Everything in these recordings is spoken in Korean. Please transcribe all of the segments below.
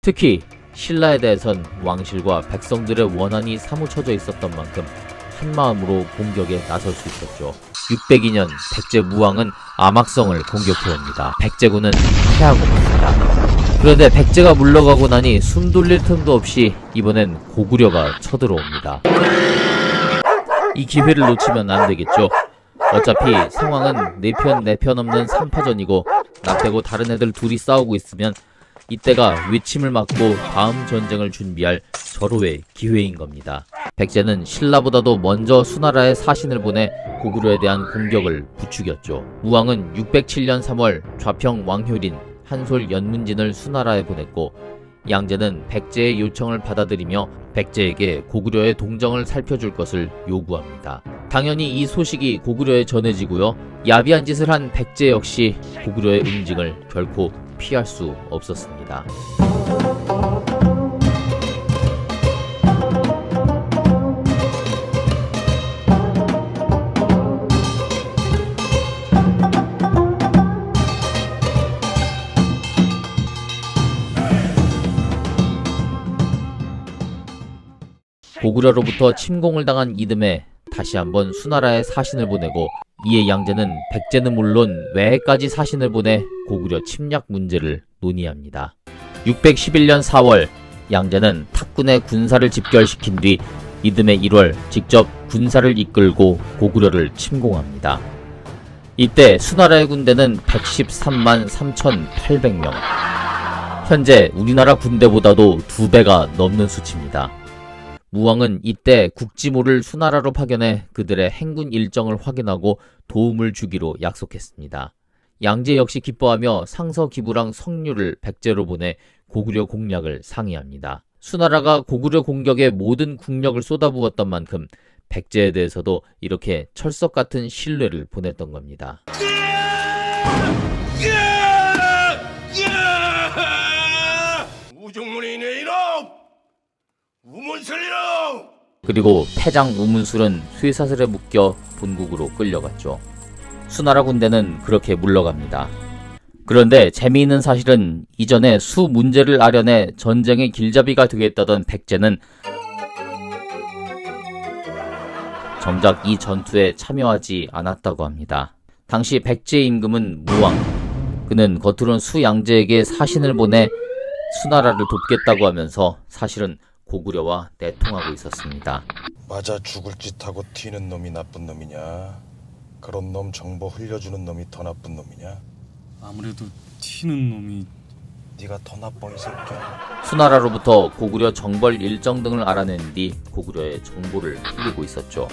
특히 신라에 대해선 왕실과 백성들의 원한이 사무쳐져 있었던 만큼 한마음으로 공격에 나설 수 있었죠. 602년 백제 무왕은 암악성을 공격해옵니다. 백제군은 패하고 맙니다. 그런데 백제가 물러가고 나니 숨 돌릴 틈도 없이 이번엔 고구려가 쳐들어옵니다. 이 기회를 놓치면 안 되겠죠. 어차피 상황은 네 편 없는 3파전이고 나 빼고 다른 애들 둘이 싸우고 있으면 이때가 위침을 맞고 다음 전쟁을 준비할 절호의 기회인 겁니다. 백제는 신라보다도 먼저 수나라에 사신을 보내 고구려에 대한 공격을 부추겼죠. 무왕은 607년 3월 좌평 왕효린, 한솔 연문진을 수나라에 보냈고 양제는 백제의 요청을 받아들이며 백제에게 고구려의 동정을 살펴줄 것을 요구합니다. 당연히 이 소식이 고구려에 전해지고요. 야비한 짓을 한 백제 역시 고구려의 응징을 결코 피할 수 없었습니다. 고구려로부터 침공을 당한 이듬해 다시 한번 수나라에 사신을 보내고 이에 양제는 백제는 물론 외해까지 사신을 보내 고구려 침략 문제를 논의합니다. 611년 4월 양제는 탁군의 군사를 집결시킨 뒤 이듬해 1월 직접 군사를 이끌고 고구려를 침공합니다. 이때 수나라의 군대는 113만 3,800명. 현재 우리나라 군대보다도 2배가 넘는 수치입니다. 무왕은 이때 국지모를 수나라로 파견해 그들의 행군 일정을 확인하고 도움을 주기로 약속했습니다. 양제 역시 기뻐하며 상서 기부랑 성류를 백제로 보내 고구려 공략을 상의합니다. 수나라가 고구려 공격에 모든 국력을 쏟아부었던 만큼 백제에 대해서도 이렇게 철석 같은 신뢰를 보냈던 겁니다. 우중문이네 이놈! 우문슬이놈! 그리고 패장 우문술은 쇠사슬에 묶여 본국으로 끌려갔죠. 수나라 군대는 그렇게 물러갑니다. 그런데 재미있는 사실은 이전에 수 문제를 아련해 전쟁의 길잡이가 되겠다던 백제는 정작 이 전투에 참여하지 않았다고 합니다. 당시 백제의 임금은 무왕, 그는 겉으론 수양제에게 사신을 보내 수나라를 돕겠다고 하면서 사실은 고구려와 내통하고 있었습니다. 맞아 죽을 짓 하고 튀는 놈이 나쁜 놈이냐? 그런 놈 정보 흘려주는 놈이 더 나쁜 놈이냐? 아무래도 튀는 놈이... 네가 더 나빠 이 새끼야. 수나라로부터 고구려 정벌 일정 등을 알아낸 뒤 고구려에 정보를 흘리고 있었죠.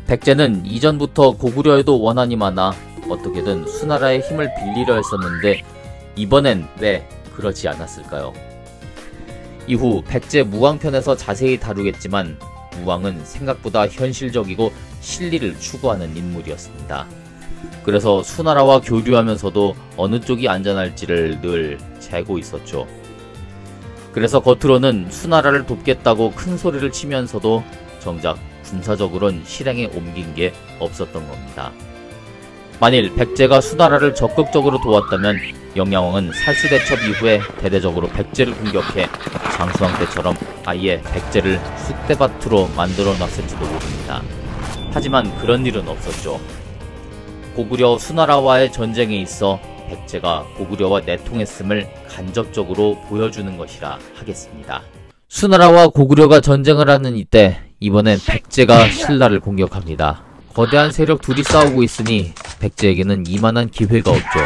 백제는 이전부터 고구려에도 원한이 많아 어떻게든 수나라의 힘을 빌리려 했었는데 이번엔 왜 그러지 않았을까요? 이후 백제 무왕편에서 자세히 다루겠지만 무왕은 생각보다 현실적이고 실리를 추구하는 인물이었습니다. 그래서 수나라와 교류하면서도 어느 쪽이 안전할지를 늘 재고 있었죠. 그래서 겉으로는 수나라를 돕겠다고 큰 소리를 치면서도 정작 군사적으로는 실행에 옮긴 게 없었던 겁니다. 만일 백제가 수나라를 적극적으로 도왔다면 영양왕은 살수대첩 이후에 대대적으로 백제를 공격해 장수왕 때처럼 아예 백제를 쑥대밭으로 만들어놨을지도 모릅니다. 하지만 그런 일은 없었죠. 고구려 수나라와의 전쟁에 있어 백제가 고구려와 내통했음을 간접적으로 보여주는 것이라 하겠습니다. 수나라와 고구려가 전쟁을 하는 이때 이번엔 백제가 신라를 공격합니다. 거대한 세력 둘이 싸우고 있으니 백제에게는 이만한 기회가 없죠.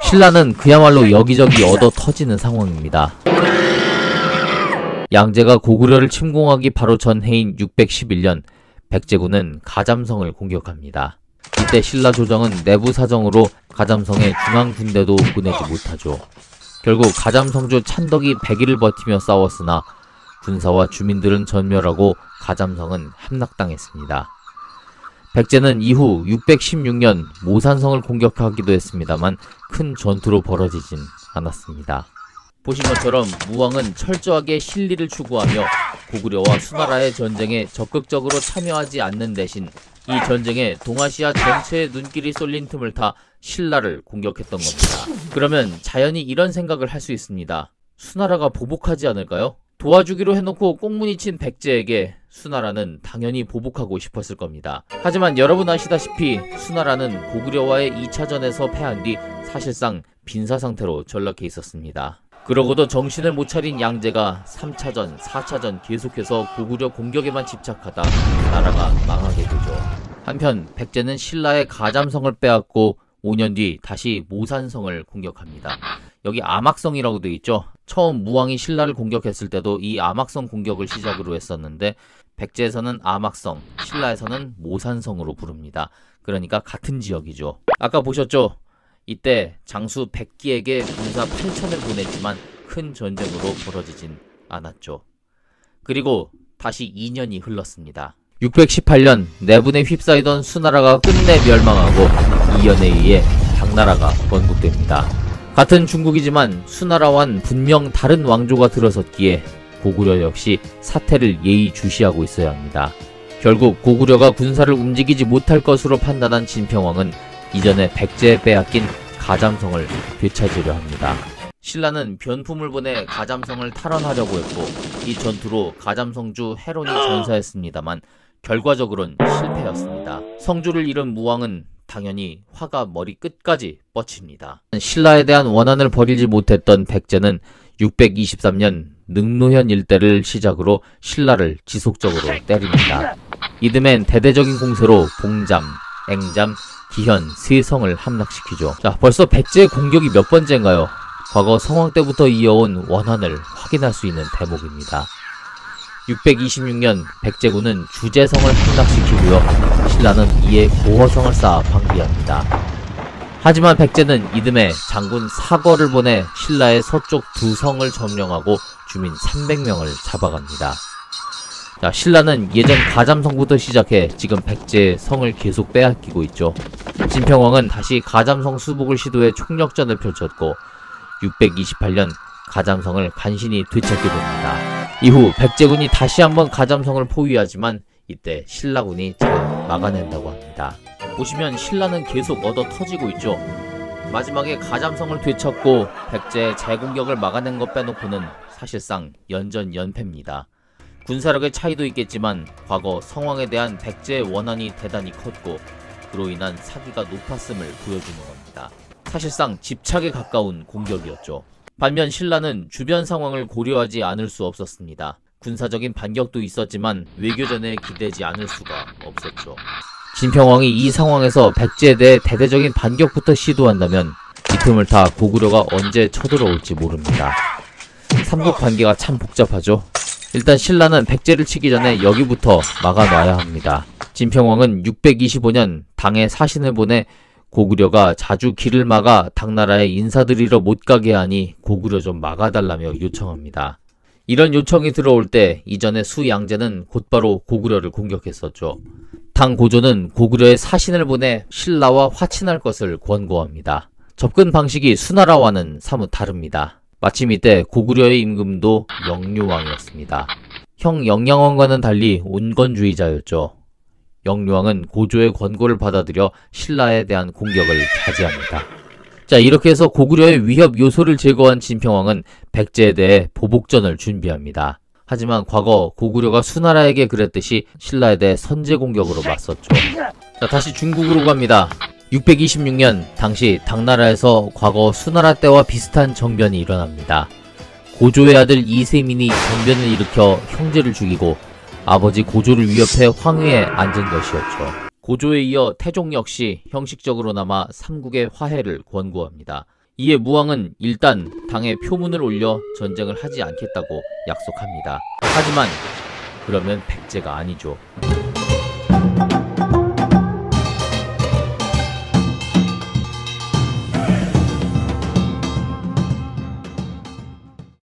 신라는 그야말로 여기저기 얻어 터지는 상황입니다. 양제가 고구려를 침공하기 바로 전해인 611년 백제군은 가잠성을 공격합니다. 이때 신라 조정은 내부 사정으로 가잠성에 중앙군대도 보내지 못하죠. 결국 가잠성주 찬덕이 100일을 버티며 싸웠으나 군사와 주민들은 전멸하고 가잠성은 함락당했습니다. 백제는 이후 616년 모산성을 공격하기도 했습니다만 큰 전투로 벌어지진 않았습니다. 보신 것처럼 무왕은 철저하게 실리를 추구하며 고구려와 수나라의 전쟁에 적극적으로 참여하지 않는 대신 이 전쟁에 동아시아 전체의 눈길이 쏠린 틈을 타 신라를 공격했던 겁니다. 그러면 자연히 이런 생각을 할 수 있습니다. 수나라가 보복하지 않을까요? 도와주기로 해놓고 꽁무니 친 백제에게 수나라는 당연히 보복하고 싶었을 겁니다. 하지만 여러분 아시다시피 수나라는 고구려와의 2차전에서 패한 뒤 사실상 빈사 상태로 전락해 있었습니다. 그러고도 정신을 못 차린 양제가 3차전, 4차전 계속해서 고구려 공격에만 집착하다 나라가 망하게 되죠. 한편 백제는 신라의 가잠성을 빼앗고 5년 뒤 다시 모산성을 공격합니다. 여기 암악성이라고 되어 있죠. 처음 무왕이 신라를 공격했을 때도 이 암악성 공격을 시작으로 했었는데 백제에서는 암악성, 신라에서는 모산성으로 부릅니다. 그러니까 같은 지역이죠. 아까 보셨죠? 이때 장수 백기에게 군사 8천을 보냈지만 큰 전쟁으로 벌어지진 않았죠. 그리고 다시 2년이 흘렀습니다. 618년 내분에 휩싸이던 수나라가 끝내 멸망하고 이연에 의해 당나라가 건국됩니다. 같은 중국이지만 수나라와는 분명 다른 왕조가 들어섰기에 고구려 역시 사태를 예의주시하고 있어야 합니다. 결국 고구려가 군사를 움직이지 못할 것으로 판단한 진평왕은 이전에 백제에 빼앗긴 가잠성을 되찾으려 합니다. 신라는 변품을 보내 가잠성을 탈환하려고 했고 이 전투로 가잠성주 해론이 전사했습니다만 결과적으로는 실패였습니다. 성주를 잃은 무왕은 당연히 화가 머리 끝까지 뻗칩니다. 신라에 대한 원한을 버리지 못했던 백제는 623년 능노현 일대를 시작으로 신라를 지속적으로 때립니다. 이듬해엔 대대적인 공세로 봉잠, 앵잠, 기현, 세성을 함락시키죠. 자, 벌써 백제의 공격이 몇 번째인가요? 과거 성왕 때부터 이어온 원한을 확인할 수 있는 대목입니다. 626년 백제군은 주제성을 함락시키고요. 신라는 이에 고허성을 쌓아 방비합니다. 하지만 백제는 이듬해 장군 사거를 보내 신라의 서쪽 두 성을 점령하고 주민 300명을 잡아갑니다. 자, 신라는 예전 가잠성부터 시작해 지금 백제의 성을 계속 빼앗기고 있죠. 진평왕은 다시 가잠성 수복을 시도해 총력전을 펼쳤고 628년 가잠성을 간신히 되찾게 됩니다. 이후 백제군이 다시 한번 가잠성을 포위하지만 이때 신라군이 잘 막아낸다고 합니다. 보시면 신라는 계속 얻어 터지고 있죠. 마지막에 가잠성을 되찾고 백제의 재공격을 막아낸 것 빼놓고는 사실상 연전연패입니다. 군사력의 차이도 있겠지만 과거 성왕에 대한 백제의 원한이 대단히 컸고 그로 인한 사기가 높았음을 보여주는 겁니다. 사실상 집착에 가까운 공격이었죠. 반면 신라는 주변 상황을 고려하지 않을 수 없었습니다. 군사적인 반격도 있었지만 외교전에 기대지 않을 수가 없었죠. 진평왕이 이 상황에서 백제에 대해 대대적인 반격부터 시도한다면 이 틈을 타 고구려가 언제 쳐들어올지 모릅니다. 삼국 관계가 참 복잡하죠. 일단 신라는 백제를 치기 전에 여기부터 막아놔야 합니다. 진평왕은 625년 당에 사신을 보내 고구려가 자주 길을 막아 당나라에 인사드리러 못 가게 하니 고구려 좀 막아달라며 요청합니다. 이런 요청이 들어올 때 이전에 수양제는 곧바로 고구려를 공격했었죠. 당 고조는 고구려에 사신을 보내 신라와 화친할 것을 권고합니다. 접근 방식이 수나라와는 사뭇 다릅니다. 마침 이때 고구려의 임금도 영유왕이었습니다. 형 영양왕과는 달리 온건주의자였죠. 영유왕은 고조의 권고를 받아들여 신라에 대한 공격을 자제합니다. 자, 이렇게 해서 고구려의 위협 요소를 제거한 진평왕은 백제에 대해 보복전을 준비합니다. 하지만 과거 고구려가 수나라에게 그랬듯이 신라에 대해 선제 공격으로 맞섰죠. 자, 다시 중국으로 갑니다. 626년 당시 당나라에서 과거 수나라 때와 비슷한 정변이 일어납니다. 고조의 아들 이세민이 정변을 일으켜 형제를 죽이고 아버지 고조를 위협해 황위에 앉은 것이었죠. 고조에 이어 태종 역시 형식적으로나마 삼국의 화해를 권고합니다. 이에 무왕은 일단 당에 표문을 올려 전쟁을 하지 않겠다고 약속합니다. 하지만 그러면 백제가 아니죠.